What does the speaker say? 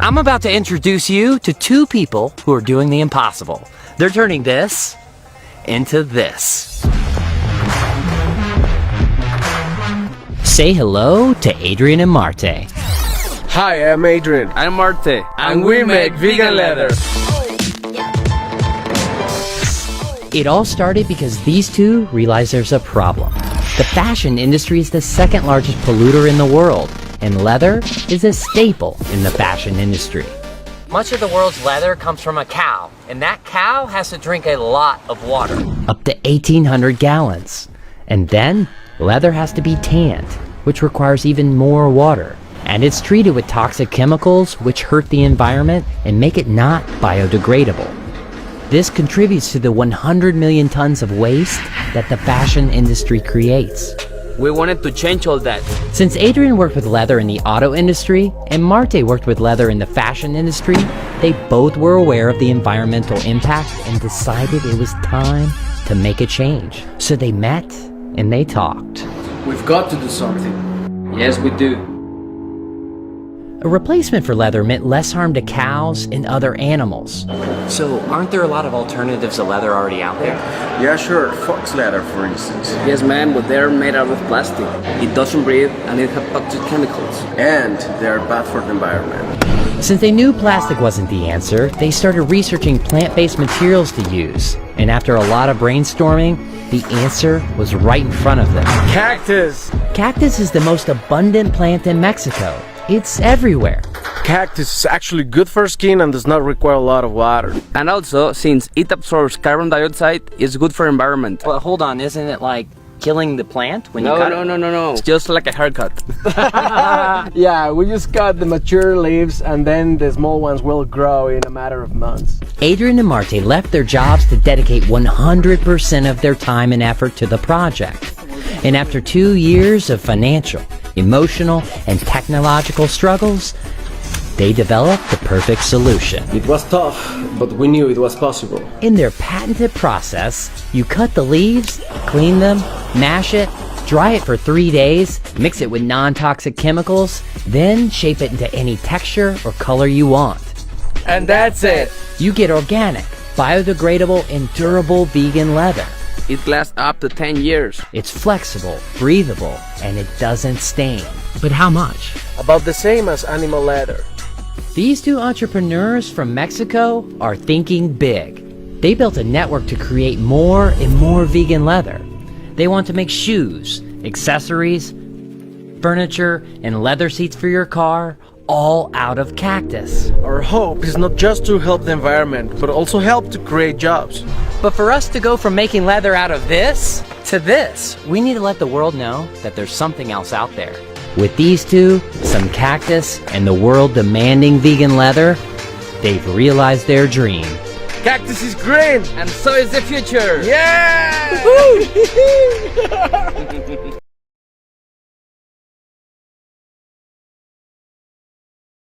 I'm about to introduce you to two people who are doing the impossible. They're turning this into this. Say hello to Adrian and Marte. Hi, I'm Adrian. I'm Marte. And we make vegan leather. It all started because these two realized there's a problem. The fashion industry is the second largest polluter in the world, and leather is a staple in the fashion industry. Much of the world's leather comes from a cow, and that cow has to drink a lot of water. Up to 1,800 gallons. And then, leather has to be tanned, which requires even more water. And it's treated with toxic chemicals which hurt the environment and make it not biodegradable. This contributes to the 100 million tons of waste that the fashion industry creates. We wanted to change all that. Since Adrian worked with leather in the auto industry and Marte worked with leather in the fashion industry, they both were aware of the environmental impact and decided it was time to make a change. So they met and they talked. We've got to do something. Yes, we do. A replacement for leather meant less harm to cows and other animals. So, aren't there a lot of alternatives to leather already out there? Yeah, sure. Fox leather, for instance. Yes, man, but they're made out of plastic. It doesn't breathe and it has toxic chemicals. And they're bad for the environment. Since they knew plastic wasn't the answer, they started researching plant-based materials to use. And after a lot of brainstorming, the answer was right in front of them. Cactus! Cactus is the most abundant plant in Mexico. It's everywhere. Cactus is actually good for skin and does not require a lot of water. And also, since it absorbs carbon dioxide, it's good for environment. But hold on, isn't it like killing the plant when you No, cut no, it? no, no, no. It's just like a haircut. Yeah, we just cut the mature leaves and then the small ones will grow in a matter of months. Adrian and Marte left their jobs to dedicate 100% of their time and effort to the project. And after 2 years of financial, emotional, and technological struggles, they developed the perfect solution. It was tough, but we knew it was possible. In their patented process, you cut the leaves, clean them, mash it, dry it for 3 days, mix it with non-toxic chemicals, then shape it into any texture or color you want. And that's it. You get organic, biodegradable, and durable vegan leather. It lasts up to 10 years. It's flexible, breathable, and it doesn't stain. But how much? About the same as animal leather. These two entrepreneurs from Mexico are thinking big. They built a network to create more and more vegan leather. They want to make shoes, accessories, furniture, and leather seats for your car, all out of cactus. Our hope is not just to help the environment, but also help to create jobs. But for us to go from making leather out of this to this, we need to let the world know that there's something else out there. With these two, some cactus, and the world demanding vegan leather, they've realized their dream. Cactus is green! And so is the future. Yeah!